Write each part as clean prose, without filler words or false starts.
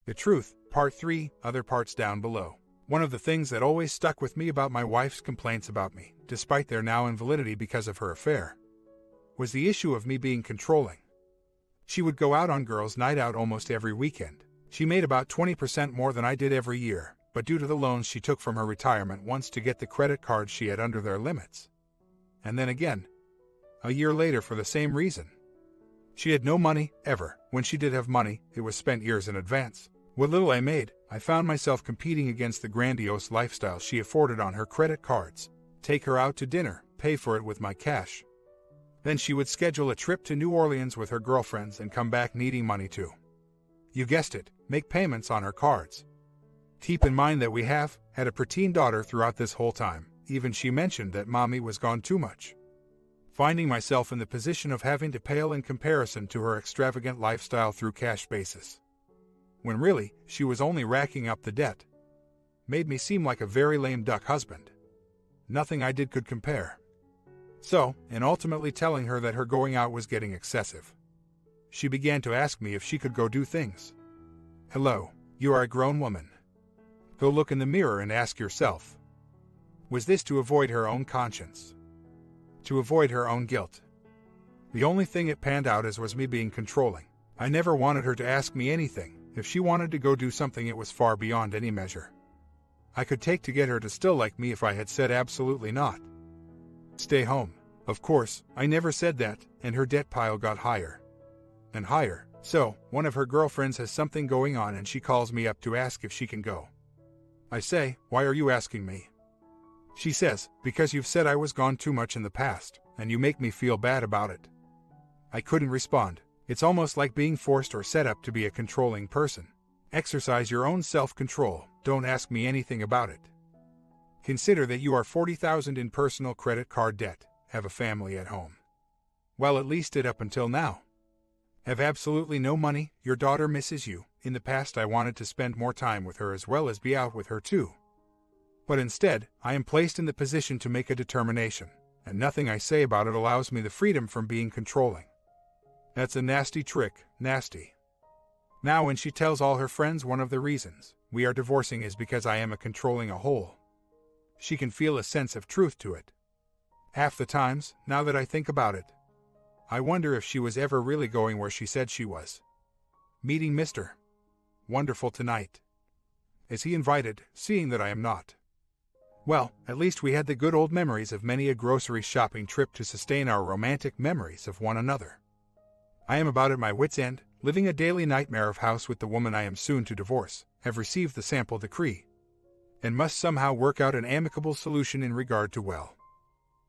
The Truth, Part 3, other parts down below. One of the things that always stuck with me about my wife's complaints about me, despite their now invalidity because of her affair, was the issue of me being controlling. She would go out on girls' night out almost every weekend. She made about 20% more than I did every year, but due to the loans she took from her retirement once to get the credit cards she had under their limits. And then again, a year later for the same reason. She had no money, ever. When she did have money, it was spent years in advance. What little I made, I found myself competing against the grandiose lifestyle she afforded on her credit cards. Take her out to dinner, pay for it with my cash. Then she would schedule a trip to New Orleans with her girlfriends and come back needing money too. You guessed it, make payments on her cards. Keep in mind that we had a preteen daughter throughout this whole time. Even she mentioned that mommy was gone too much. Finding myself in the position of having to pale in comparison to her extravagant lifestyle through cash basis, when really, she was only racking up the debt, made me seem like a very lame duck husband. Nothing I did could compare. So, in ultimately telling her that her going out was getting excessive, she began to ask me if she could go do things. Hello, you are a grown woman. Go look in the mirror and ask yourself. Was this to avoid her own conscience? To avoid her own guilt? The only thing it panned out as was me being controlling. I never wanted her to ask me anything. If she wanted to go do something, it was far beyond any measure I could take to get her to still like me if I had said absolutely not. Stay home. Of course, I never said that, and her debt pile got higher and higher. So, one of her girlfriends has something going on and she calls me up to ask if she can go. I say, why are you asking me? She says, because you've said I was gone too much in the past, and you make me feel bad about it. I couldn't respond. It's almost like being forced or set up to be a controlling person. Exercise your own self-control. Don't ask me anything about it. Consider that you are $40,000 in personal credit card debt, have a family at home. Well, at least did up until now. Have absolutely no money, your daughter misses you. In the past I wanted to spend more time with her as well as be out with her too. But instead, I am placed in the position to make a determination, and nothing I say about it allows me the freedom from being controlling. That's a nasty trick, nasty. Now when she tells all her friends one of the reasons we are divorcing is because I am a controlling a whole, she can feel a sense of truth to it. Half the times, now that I think about it, I wonder if she was ever really going where she said she was. Meeting Mr. Wonderful tonight. Is he invited, seeing that I am not? Well, at least we had the good old memories of many a grocery shopping trip to sustain our romantic memories of one another. I am about at my wit's end, living a daily nightmare of house with the woman I am soon to divorce, have received the sample decree, and must somehow work out an amicable solution in regard to, well,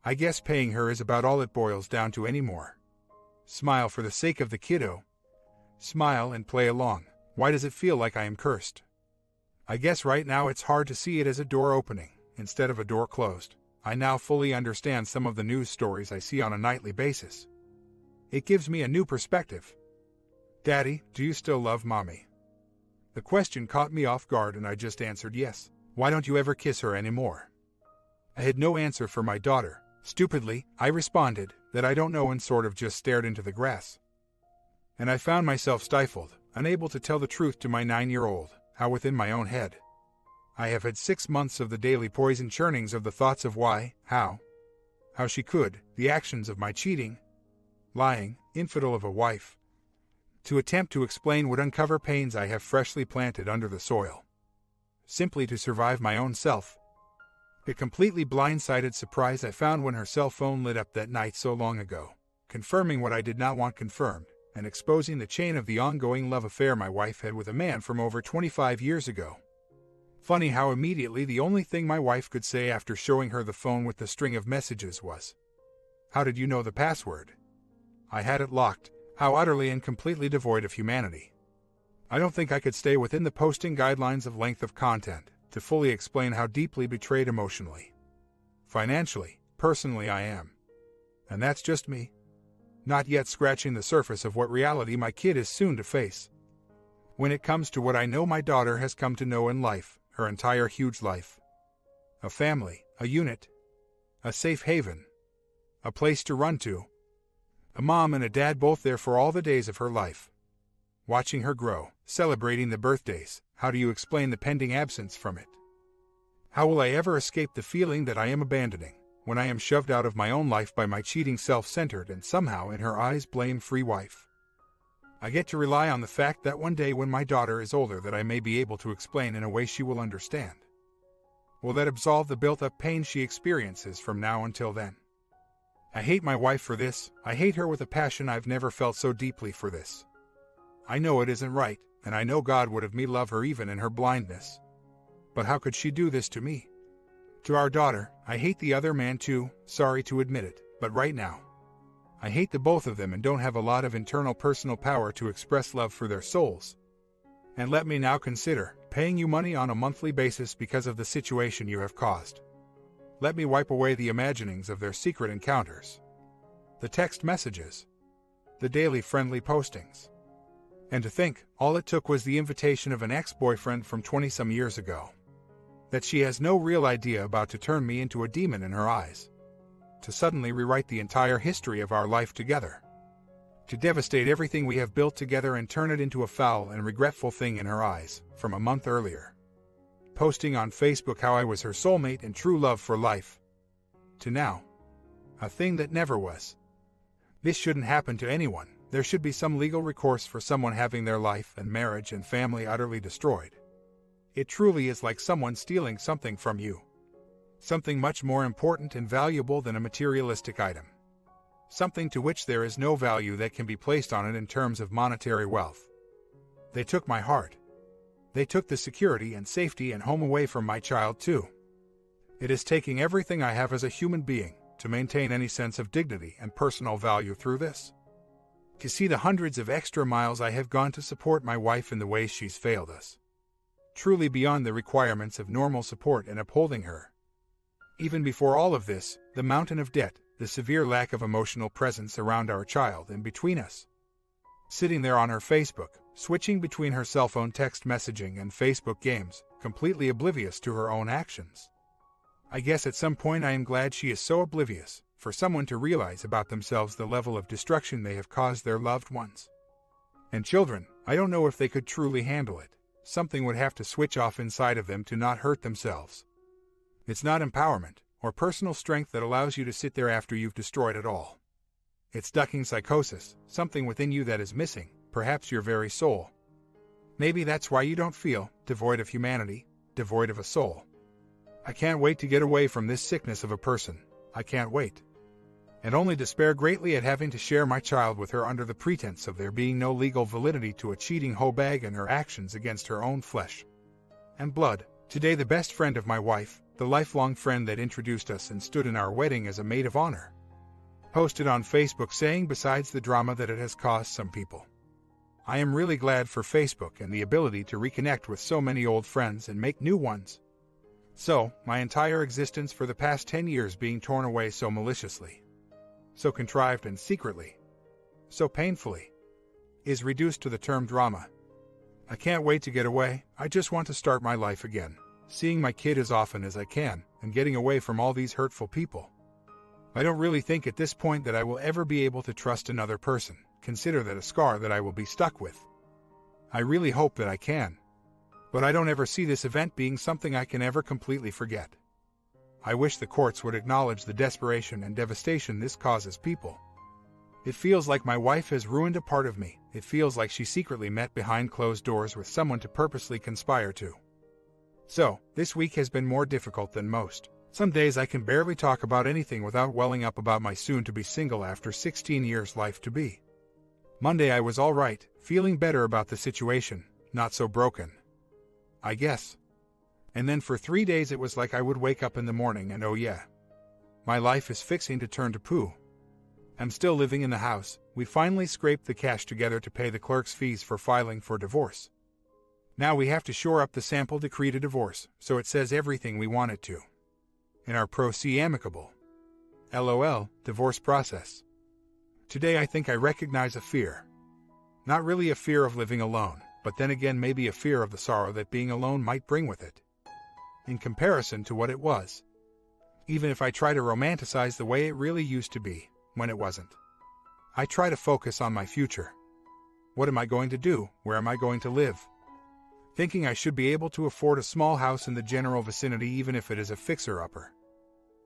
I guess paying her is about all it boils down to anymore. Smile for the sake of the kiddo. Smile and play along. Why does it feel like I am cursed? I guess right now it's hard to see it as a door opening, instead of a door closed. I now fully understand some of the news stories I see on a nightly basis. It gives me a new perspective. Daddy, do you still love Mommy? The question caught me off guard and I just answered yes. Why don't you ever kiss her anymore? I had no answer for my daughter. Stupidly, I responded that I don't know and sort of just stared into the grass. And I found myself stifled, unable to tell the truth to my 9-year-old, how within my own head I have had 6 months of the daily poison churnings of the thoughts of why, how she could, the actions of my cheating, lying, infidel of a wife. To attempt to explain would uncover pains I have freshly planted under the soil. Simply to survive my own self. The completely blindsided surprise I found when her cell phone lit up that night so long ago, confirming what I did not want confirmed, and exposing the chain of the ongoing love affair my wife had with a man from over 25 years ago. Funny how immediately the only thing my wife could say after showing her the phone with the string of messages was, "How did you know the password?" I had it locked. How utterly and completely devoid of humanity. I don't think I could stay within the posting guidelines of length of content to fully explain how deeply betrayed emotionally, financially, personally I am. And that's just me. Not yet scratching the surface of what reality my kid is soon to face. When it comes to what I know my daughter has come to know in life, her entire huge life. A family, a unit, a safe haven, a place to run to. A mom and a dad both there for all the days of her life. Watching her grow, celebrating the birthdays. How do you explain the pending absence from it? How will I ever escape the feeling that I am abandoning, when I am shoved out of my own life by my cheating, self-centered, and somehow in her eyes blame-free wife? I get to rely on the fact that one day when my daughter is older that I may be able to explain in a way she will understand. Will that absolve the built-up pain she experiences from now until then? I hate my wife for this. I hate her with a passion I've never felt so deeply for this. I know it isn't right, and I know God would have me love her even in her blindness. But how could she do this to me? To our daughter, I hate the other man too, sorry to admit it, but right now, I hate the both of them and don't have a lot of internal personal power to express love for their souls. And let me now consider paying you money on a monthly basis because of the situation you have caused. Let me wipe away the imaginings of their secret encounters, the text messages, the daily friendly postings. And to think, all it took was the invitation of an ex-boyfriend from 20-some years ago. That she has no real idea about to turn me into a demon in her eyes. To suddenly rewrite the entire history of our life together. To devastate everything we have built together and turn it into a foul and regretful thing in her eyes, from a month earlier. Posting on Facebook how I was her soulmate and true love for life. To now, a thing that never was. This shouldn't happen to anyone. There should be some legal recourse for someone having their life and marriage and family utterly destroyed. It truly is like someone stealing something from you. Something much more important and valuable than a materialistic item. Something to which there is no value that can be placed on it in terms of monetary wealth. They took my heart. They took the security and safety and home away from my child too. It is taking everything I have as a human being to maintain any sense of dignity and personal value through this. To see the hundreds of extra miles I have gone to support my wife in the ways she's failed us. Truly beyond the requirements of normal support and upholding her. Even before all of this, the mountain of debt, the severe lack of emotional presence around our child and between us. Sitting there on her Facebook, switching between her cell phone text messaging and Facebook games, completely oblivious to her own actions. I guess at some point I am glad she is so oblivious, for someone to realize about themselves the level of destruction they have caused their loved ones. And children, I don't know if they could truly handle it. Something would have to switch off inside of them to not hurt themselves. It's not empowerment or personal strength that allows you to sit there after you've destroyed it all. It's ducking psychosis, something within you that is missing, perhaps your very soul. Maybe that's why you don't feel devoid of humanity, devoid of a soul. I can't wait to get away from this sickness of a person. I can't wait. And only despair greatly at having to share my child with her under the pretense of there being no legal validity to a cheating hoe bag and her actions against her own flesh and blood. Today the best friend of my wife, the lifelong friend that introduced us and stood in our wedding as a maid of honor, posted on Facebook saying besides the drama that it has caused some people. I am really glad for Facebook and the ability to reconnect with so many old friends and make new ones. So, my entire existence for the past 10 years being torn away so maliciously, so contrived and secretly, so painfully, is reduced to the term drama. I can't wait to get away. I just want to start my life again, seeing my kid as often as I can, and getting away from all these hurtful people. I don't really think at this point that I will ever be able to trust another person. Consider that a scar that I will be stuck with. I really hope that I can. But I don't ever see this event being something I can ever completely forget. I wish the courts would acknowledge the desperation and devastation this causes people. It feels like my wife has ruined a part of me. It feels like she secretly met behind closed doors with someone to purposely conspire to. So, this week has been more difficult than most. Some days I can barely talk about anything without welling up about my soon-to-be single after 16 years life to be. Monday I was all right, feeling better about the situation, not so broken, I guess. And then for 3 days it was like I would wake up in the morning and oh yeah, my life is fixing to turn to poo. I'm still living in the house. We finally scraped the cash together to pay the clerk's fees for filing for divorce. Now we have to shore up the sample decree to divorce, so it says everything we want it to. In our pro-se amicable, LOL, divorce process. Today I think I recognize a fear. Not really a fear of living alone, but then again maybe a fear of the sorrow that being alone might bring with it. In comparison to what it was. Even if I try to romanticize the way it really used to be, when it wasn't. I try to focus on my future. What am I going to do? Where am I going to live? Thinking I should be able to afford a small house in the general vicinity even if it is a fixer-upper.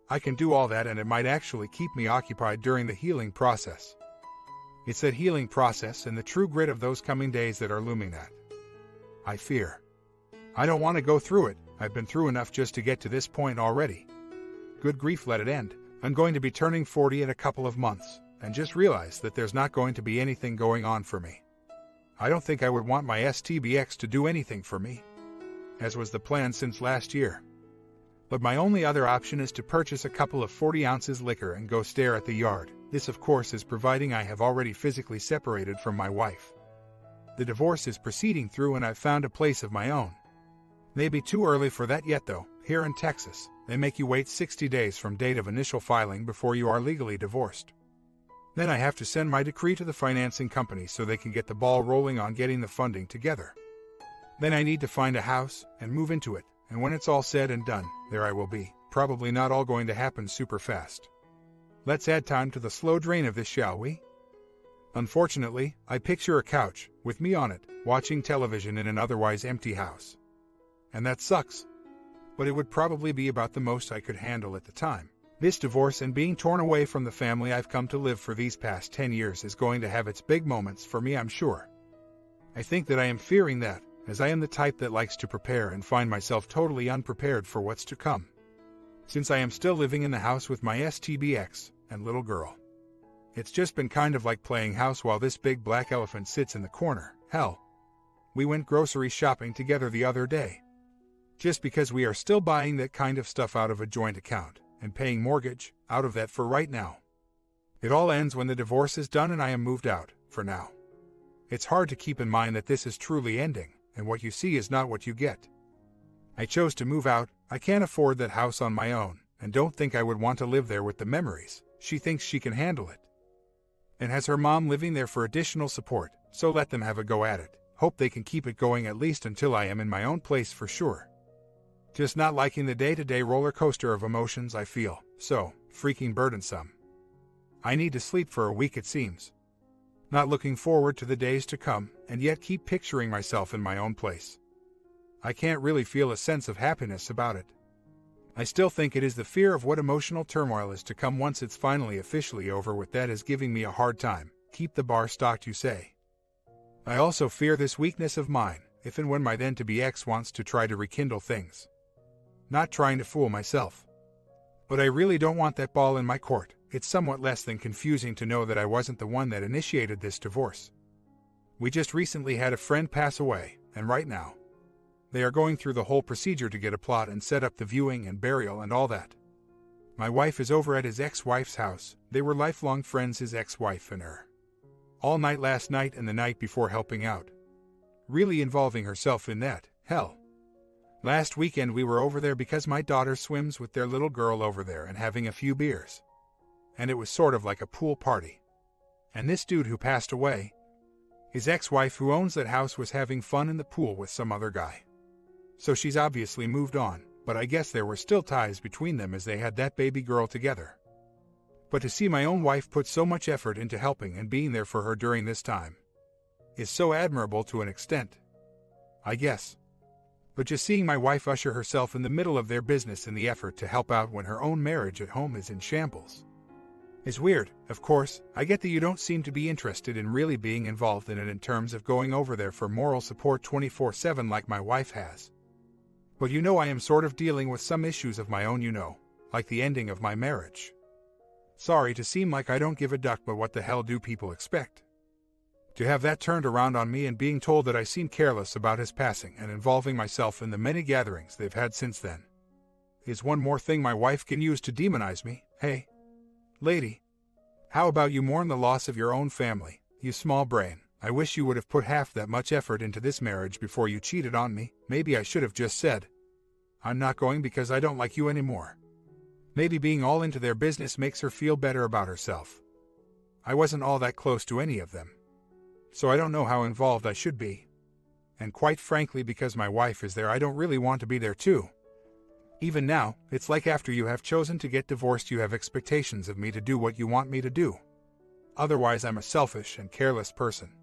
I can do all that and it might actually keep me occupied during the healing process. It's that healing process and the true grit of those coming days that are looming that I fear. I don't want to go through it. I've been through enough just to get to this point already. Good grief, let it end. I'm going to be turning 40 in a couple of months, and just realize that there's not going to be anything going on for me. I don't think I would want my STBX to do anything for me, as was the plan since last year. But my only other option is to purchase a couple of 40 ounces liquor and go stare at the yard. This, of course, is providing I have already physically separated from my wife. The divorce is proceeding through and I've found a place of my own. Maybe too early for that yet though. Here in Texas, they make you wait 60 days from date of initial filing before you are legally divorced. Then I have to send my decree to the financing company so they can get the ball rolling on getting the funding together. Then I need to find a house and move into it, and when it's all said and done, there I will be. Probably not all going to happen super fast. Let's add time to the slow drain of this, shall we? Unfortunately, I picture a couch, with me on it, watching television in an otherwise empty house. And that sucks. But it would probably be about the most I could handle at the time. This divorce and being torn away from the family I've come to live for these past 10 years is going to have its big moments for me, I'm sure. I think that I am fearing that, as I am the type that likes to prepare and find myself totally unprepared for what's to come. Since I am still living in the house with my STBX and little girl. It's just been kind of like playing house while this big black elephant sits in the corner. Hell, we went grocery shopping together the other day. Just because we are still buying that kind of stuff out of a joint account and paying mortgage out of that for right now. It all ends when the divorce is done and I am moved out, for now. It's hard to keep in mind that this is truly ending, and what you see is not what you get. I chose to move out. I can't afford that house on my own, and don't think I would want to live there with the memories. She thinks she can handle it. And has her mom living there for additional support, so let them have a go at it. Hope they can keep it going at least until I am in my own place for sure. Just not liking the day-to-day roller coaster of emotions I feel, so freaking burdensome. I need to sleep for a week it seems. Not looking forward to the days to come, and yet keep picturing myself in my own place. I can't really feel a sense of happiness about it. I still think it is the fear of what emotional turmoil is to come once it's finally officially over with that is giving me a hard time. Keep the bar stocked, you say. I also fear this weakness of mine, if and when my then-to-be ex wants to try to rekindle things. Not trying to fool myself. But I really don't want that ball in my court. It's somewhat less than confusing to know that I wasn't the one that initiated this divorce. We just recently had a friend pass away, and right now, they are going through the whole procedure to get a plot and set up the viewing and burial and all that. My wife is over at his ex-wife's house. They were lifelong friends, his ex-wife and her. All night last night and the night before helping out. Really involving herself in that, hell. Last weekend we were over there because my daughter swims with their little girl over there and having a few beers. And it was sort of like a pool party. And this dude who passed away, his ex-wife who owns that house, was having fun in the pool with some other guy. So she's obviously moved on, but I guess there were still ties between them as they had that baby girl together. But to see my own wife put so much effort into helping and being there for her during this time is so admirable to an extent, I guess. But just seeing my wife usher herself in the middle of their business in the effort to help out when her own marriage at home is in shambles is weird. Of course, I get that you don't seem to be interested in really being involved in it in terms of going over there for moral support 24/7 like my wife has. But you know I am sort of dealing with some issues of my own, you know, like the ending of my marriage. Sorry to seem like I don't give a duck, but what the hell do people expect? To have that turned around on me and being told that I seem careless about his passing and involving myself in the many gatherings they've had since then is one more thing my wife can use to demonize me. Hey, lady, how about you mourn the loss of your own family, you small brain? I wish you would have put half that much effort into this marriage before you cheated on me. Maybe I should have just said, I'm not going because I don't like you anymore. Maybe being all into their business makes her feel better about herself. I wasn't all that close to any of them, so I don't know how involved I should be. And quite frankly, because my wife is there, I don't really want to be there too. Even now, it's like after you have chosen to get divorced, you have expectations of me to do what you want me to do. Otherwise, I'm a selfish and careless person.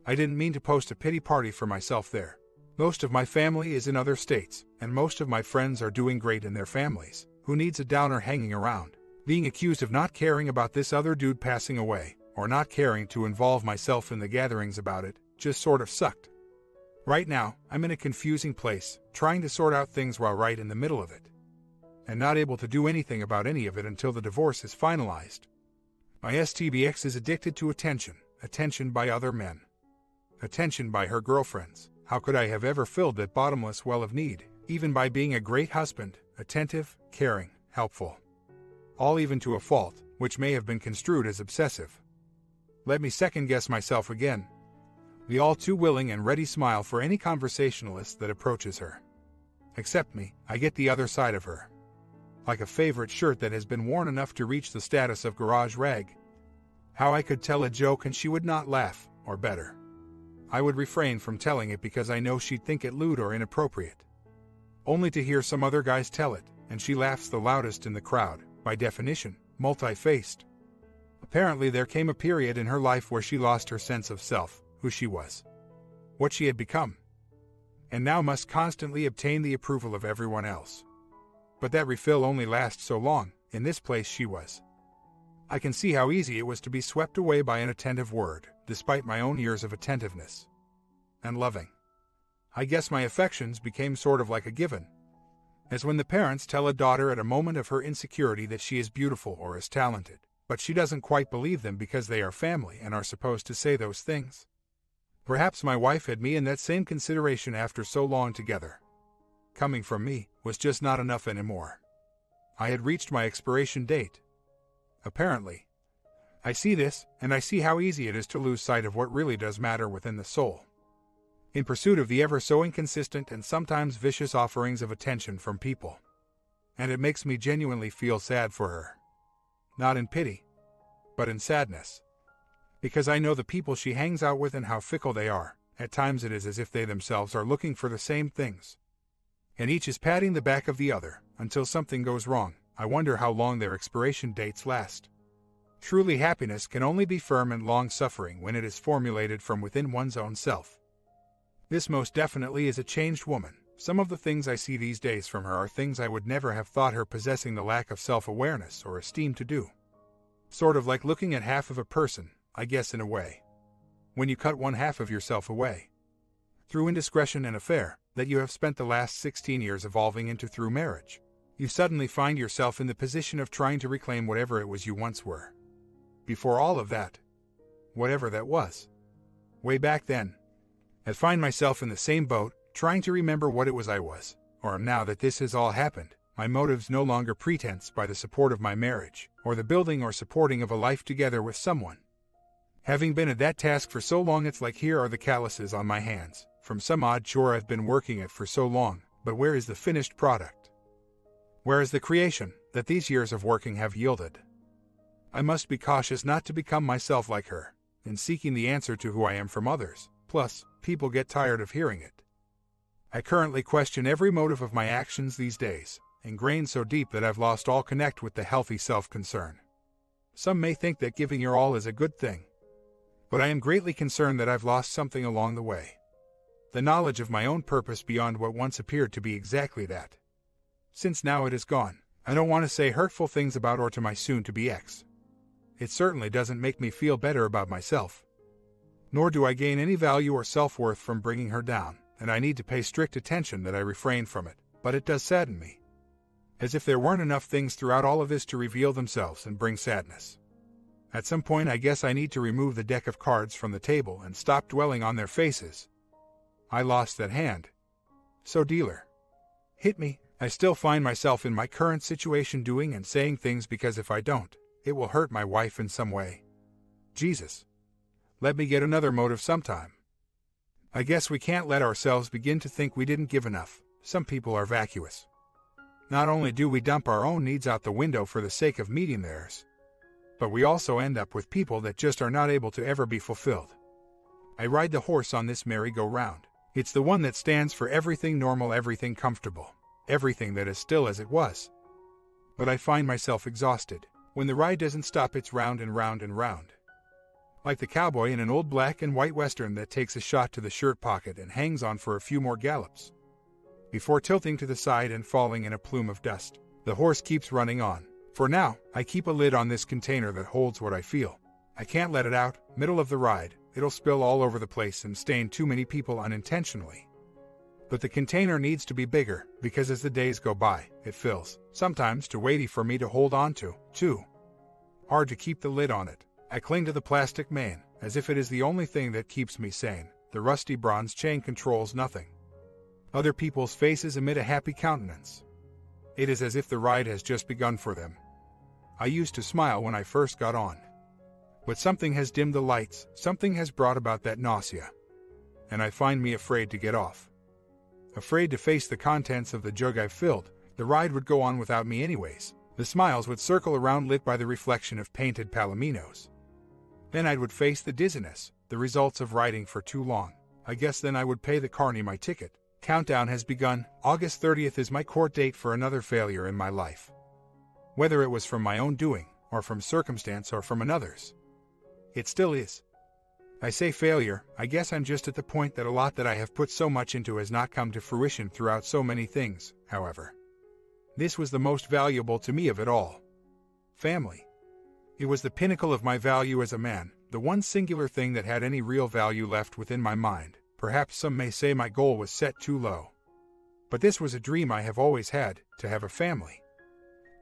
I didn't mean to post a pity party for myself there. Most of my family is in other states, and most of my friends are doing great in their families. Who needs a downer hanging around? Being accused of not caring about this other dude passing away, or not caring to involve myself in the gatherings about it, just sort of sucked. Right now, I'm in a confusing place, trying to sort out things while right in the middle of it, and not able to do anything about any of it until the divorce is finalized. My STBX is addicted to attention by other men, attention by her girlfriends. How could I have ever filled that bottomless well of need, even by being a great husband, attentive, caring, helpful? All even to a fault, which may have been construed as obsessive. Let me second-guess myself again. The all-too-willing and ready smile for any conversationalist that approaches her. Except me, I get the other side of her. Like a favorite shirt that has been worn enough to reach the status of garage rag. How I could tell a joke and she would not laugh, or better, I would refrain from telling it because I know she'd think it lewd or inappropriate. Only to hear some other guys tell it, and she laughs the loudest in the crowd, by definition, multi-faced. Apparently there came a period in her life where she lost her sense of self, who she was, what she had become, and now must constantly obtain the approval of everyone else. But that refill only lasts so long. In this place she was. I can see how easy it was to be swept away by an attentive word, despite my own years of attentiveness and loving. I guess my affections became sort of like a given, as when the parents tell a daughter at a moment of her insecurity that she is beautiful or is talented, but she doesn't quite believe them because they are family and are supposed to say those things. Perhaps my wife had me in that same consideration after so long together. Coming from me was just not enough anymore. I had reached my expiration date. Apparently. I see this, and I see how easy it is to lose sight of what really does matter within the soul, in pursuit of the ever so inconsistent and sometimes vicious offerings of attention from people. And it makes me genuinely feel sad for her. Not in pity, but in sadness. Because I know the people she hangs out with and how fickle they are. At times it is as if they themselves are looking for the same things, and each is patting the back of the other, until something goes wrong. I wonder how long their expiration dates last. Truly, happiness can only be firm and long-suffering when it is formulated from within one's own self. This most definitely is a changed woman. Some of the things I see these days from her are things I would never have thought her possessing the lack of self-awareness or esteem to do. Sort of like looking at half of a person, I guess, in a way. When you cut one half of yourself away, through indiscretion and affair, that you have spent the last 16 years evolving into through marriage, you suddenly find yourself in the position of trying to reclaim whatever it was you once were. Before all of that, whatever that was, way back then, I find myself in the same boat, trying to remember what it was I was, or am now that this has all happened. My motives no longer pretense by the support of my marriage, or the building or supporting of a life together with someone. Having been at that task for so long, it's like here are the calluses on my hands, from some odd chore I've been working at for so long, but where is the finished product? Where is the creation that these years of working have yielded? I must be cautious not to become myself like her, in seeking the answer to who I am from others. Plus, people get tired of hearing it. I currently question every motive of my actions these days, ingrained so deep that I've lost all connect with the healthy self-concern. Some may think that giving your all is a good thing, but I am greatly concerned that I've lost something along the way. The knowledge of my own purpose beyond what once appeared to be exactly that. Since now it is gone, I don't want to say hurtful things about or to my soon-to-be ex. It certainly doesn't make me feel better about myself. Nor do I gain any value or self-worth from bringing her down, and I need to pay strict attention that I refrain from it, but it does sadden me. As if there weren't enough things throughout all of this to reveal themselves and bring sadness. At some point I guess I need to remove the deck of cards from the table and stop dwelling on their faces. I lost that hand. So dealer, hit me. I still find myself in my current situation doing and saying things because if I don't, it will hurt my wife in some way. Jesus. Let me get another motive sometime. I guess we can't let ourselves begin to think we didn't give enough. Some people are vacuous. Not only do we dump our own needs out the window for the sake of meeting theirs, but we also end up with people that just are not able to ever be fulfilled. I ride the horse on this merry-go-round. It's the one that stands for everything normal, everything comfortable, everything that is still as it was. But I find myself exhausted when the ride doesn't stop its round and round and round. like the cowboy in an old black and white western that takes a shot to the shirt pocket and hangs on for a few more gallops. Before tilting to the side and falling in a plume of dust, the horse keeps running on. For now, I keep a lid on this container that holds what I feel. I can't let it out, middle of the ride, it'll spill all over the place and stain too many people unintentionally. But the container needs to be bigger, because as the days go by, it fills, sometimes too weighty for me to hold on to, too hard to keep the lid on it. I cling to the plastic mane, as if it is the only thing that keeps me sane. The rusty bronze chain controls nothing. Other people's faces emit a happy countenance. It is as if the ride has just begun for them. I used to smile when I first got on. But something has dimmed the lights, something has brought about that nausea. And I find me afraid to get off. Afraid to face the contents of the jug I've filled. The ride would go on without me anyways. The smiles would circle around lit by the reflection of painted palominos. Then I would face the dizziness, the results of riding for too long. I guess then I would pay the carny my ticket. Countdown has begun. August 30th is my court date for another failure in my life. Whether it was from my own doing, or from circumstance, or from another's. It still is. I say failure, I guess I'm just at the point that a lot that I have put so much into has not come to fruition throughout so many things, however. This was the most valuable to me of it all. Family. It was the pinnacle of my value as a man, the one singular thing that had any real value left within my mind. Perhaps some may say my goal was set too low. But this was a dream I have always had, to have a family.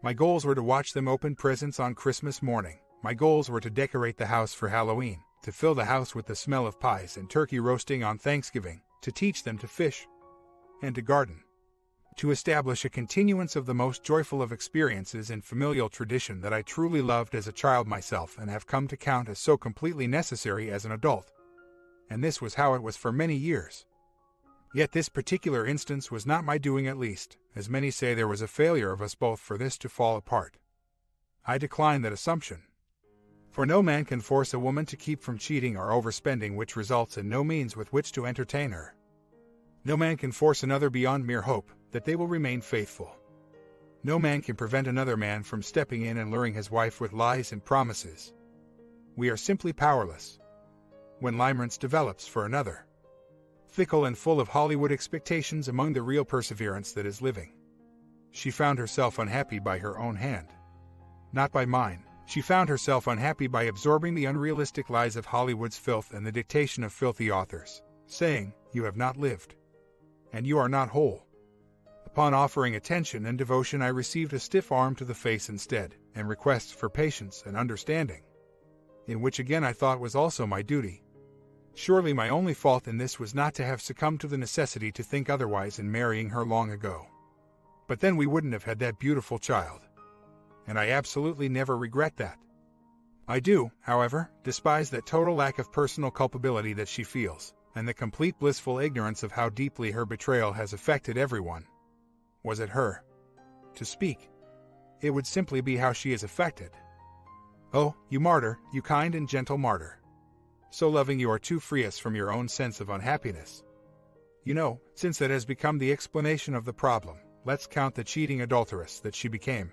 My goals were to watch them open presents on Christmas morning. My goals were to decorate the house for Halloween, to fill the house with the smell of pies and turkey roasting on Thanksgiving, to teach them to fish and to garden, to establish a continuance of the most joyful of experiences and familial tradition that I truly loved as a child myself and have come to count as so completely necessary as an adult. And this was how it was for many years. Yet this particular instance was not my doing, at least, as many say there was a failure of us both for this to fall apart. I decline that assumption. For no man can force a woman to keep from cheating or overspending, which results in no means with which to entertain her. No man can force another beyond mere hope that they will remain faithful. No man can prevent another man from stepping in and luring his wife with lies and promises. We are simply powerless. When limerence develops for another, fickle and full of Hollywood expectations among the real perseverance that is living, she found herself unhappy by her own hand. Not by mine. She found herself unhappy by absorbing the unrealistic lies of Hollywood's filth and the dictation of filthy authors, saying, "You have not lived. And you are not whole." Upon offering attention and devotion, I received a stiff arm to the face instead, and requests for patience and understanding, in which again I thought was also my duty. Surely my only fault in this was not to have succumbed to the necessity to think otherwise in marrying her long ago. But then we wouldn't have had that beautiful child. And I absolutely never regret that. I do, however, despise that total lack of personal culpability that she feels, and the complete blissful ignorance of how deeply her betrayal has affected everyone. Was it her to speak, it would simply be how she is affected. Oh, you martyr, you kind and gentle martyr. So loving you are too free us from your own sense of unhappiness. You know, since that has become the explanation of the problem, let's count the cheating adulteress that she became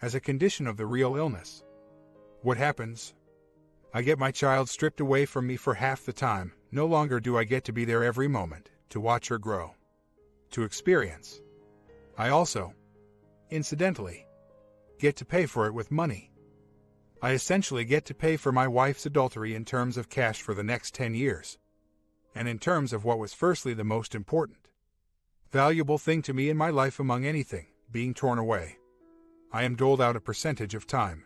as a condition of the real illness. What happens? I get my child stripped away from me for half the time. No longer do I get to be there every moment, to watch her grow, to experience. I also, incidentally, get to pay for it with money. I essentially get to pay for my wife's adultery in terms of cash for the next 10 years. And in terms of what was firstly the most important, valuable thing to me in my life among anything, being torn away, I am doled out a percentage of time.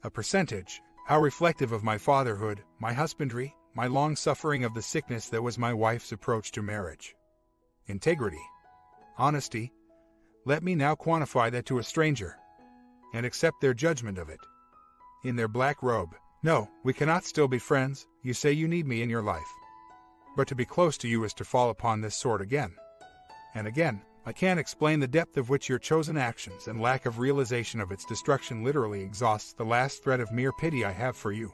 A percentage, how reflective of my fatherhood, my husbandry, my long suffering of the sickness that was my wife's approach to marriage. Integrity. Honesty. Let me now quantify that to a stranger, and accept their judgment of it. In their black robe. No, we cannot still be friends. You say you need me in your life. But to be close to you is to fall upon this sword again. And again. I can't explain the depth of which your chosen actions and lack of realization of its destruction literally exhausts the last thread of mere pity I have for you.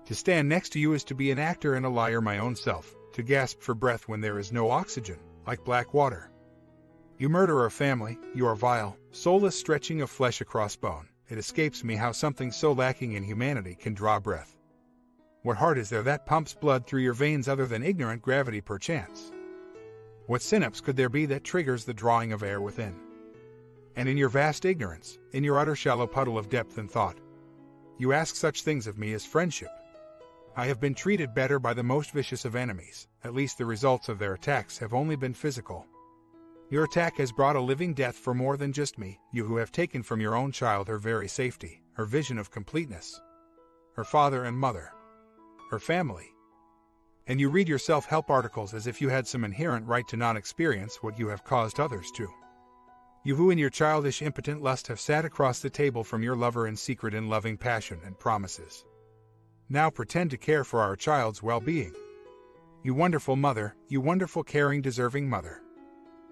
To stand next to you is to be an actor and a liar my own self, to gasp for breath when there is no oxygen, like black water. You murder a family, you are vile, soulless stretching of flesh across bone. It escapes me how something so lacking in humanity can draw breath. What heart is there that pumps blood through your veins other than ignorant gravity perchance? What synapse could there be that triggers the drawing of air within? And in your vast ignorance, in your utter shallow puddle of depth and thought, you ask such things of me as friendship. I have been treated better by the most vicious of enemies, at least the results of their attacks have only been physical. Your attack has brought a living death for more than just me, you who have taken from your own child her very safety, her vision of completeness, her father and mother, her family. And you read your self-help articles as if you had some inherent right to not experience what you have caused others to. You who in your childish impotent lust have sat across the table from your lover in secret in loving passion and promises, now pretend to care for our child's well-being. You wonderful mother, you wonderful caring deserving mother.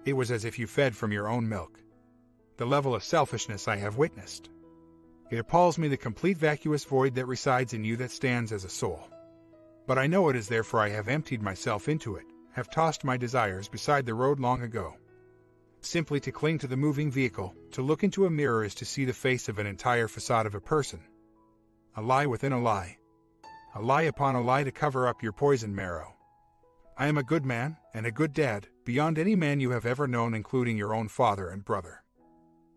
It was as if you fed from your own milk. The level of selfishness I have witnessed. It appalls me, the complete vacuous void that resides in you that stands as a soul. But I know it is there, for I have emptied myself into it, have tossed my desires beside the road long ago. Simply to cling to the moving vehicle, to look into a mirror is to see the face of an entire facade of a person. A lie within a lie. A lie upon a lie to cover up your poisoned marrow. I am a good man, and a good dad, beyond any man you have ever known, including your own father and brother.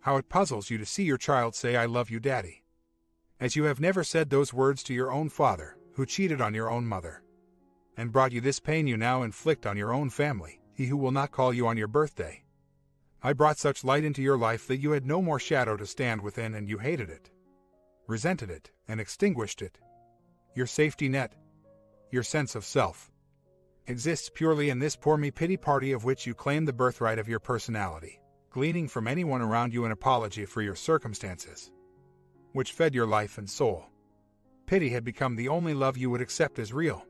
How it puzzles you to see your child say, "I love you, Daddy," as you have never said those words to your own father, who cheated on your own mother, and brought you this pain you now inflict on your own family, he who will not call you on your birthday. I brought such light into your life that you had no more shadow to stand within, and you hated it, resented it, and extinguished it. Your safety net, your sense of self, exists purely in this poor me pity party of which you claim the birthright of your personality, gleaning from anyone around you an apology for your circumstances, which fed your life and soul. Pity had become the only love you would accept as real.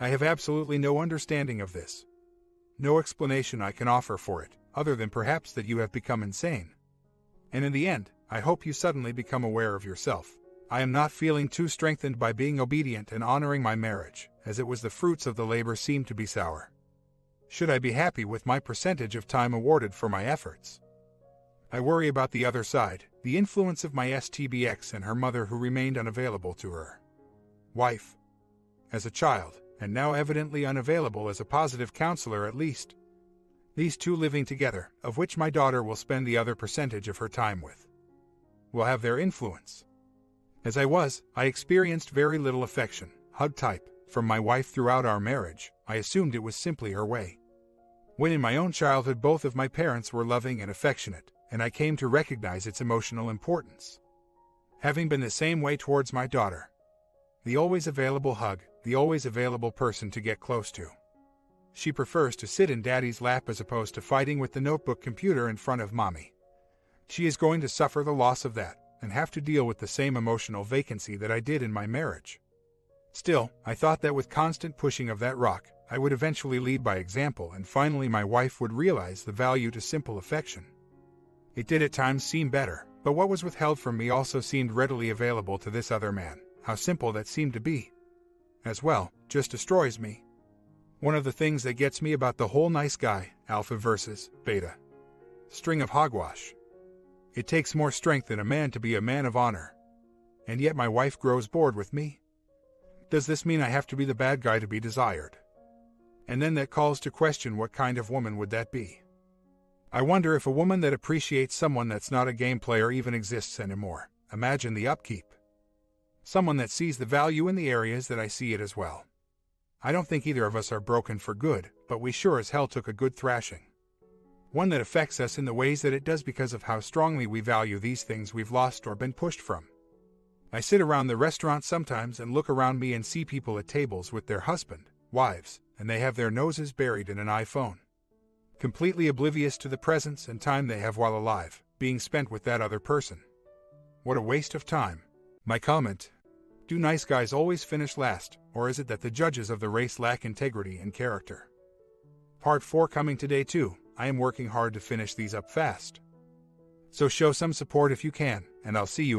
I have absolutely no understanding of this. No explanation I can offer for it, other than perhaps that you have become insane. And in the end, I hope you suddenly become aware of yourself. I am not feeling too strengthened by being obedient and honoring my marriage, as it was the fruits of the labor seemed to be sour. Should I be happy with my percentage of time awarded for my efforts? I worry about the other side, the influence of my STBX and her mother, who remained unavailable to her wife as a child, and now evidently unavailable as a positive counselor at least. These two living together, of which my daughter will spend the other percentage of her time with, will have their influence. As I experienced very little affection, hug type, from my wife throughout our marriage. I assumed it was simply her way. When in my own childhood both of my parents were loving and affectionate, and I came to recognize its emotional importance. Having been the same way towards my daughter. The always available hug, the always available person to get close to. She prefers to sit in Daddy's lap as opposed to fighting with the notebook computer in front of Mommy. She is going to suffer the loss of that, and have to deal with the same emotional vacancy that I did in my marriage. Still, I thought that with constant pushing of that rock, I would eventually lead by example, and finally my wife would realize the value to simple affection. It did at times seem better, but what was withheld from me also seemed readily available to this other man. How simple that seemed to be. As well, just destroys me. One of the things that gets me about the whole nice guy, alpha versus beta string of hogwash. It takes more strength in a man to be a man of honor. And yet my wife grows bored with me. Does this mean I have to be the bad guy to be desired? And then that calls to question, what kind of woman would that be? I wonder if a woman that appreciates someone that's not a game player even exists anymore. Imagine the upkeep. Someone that sees the value in the areas that I see it as well. I don't think either of us are broken for good, but we sure as hell took a good thrashing. One that affects us in the ways that it does because of how strongly we value these things we've lost or been pushed from. I sit around the restaurant sometimes and look around me and see people at tables with their husband, wives, and they have their noses buried in an iPhone. Completely oblivious to the presence and time they have while alive, being spent with that other person. What a waste of time. My comment: do nice guys always finish last, or is it that the judges of the race lack integrity and character? Part 4 coming today too. I am working hard to finish these up fast. So show some support if you can, and I'll see you in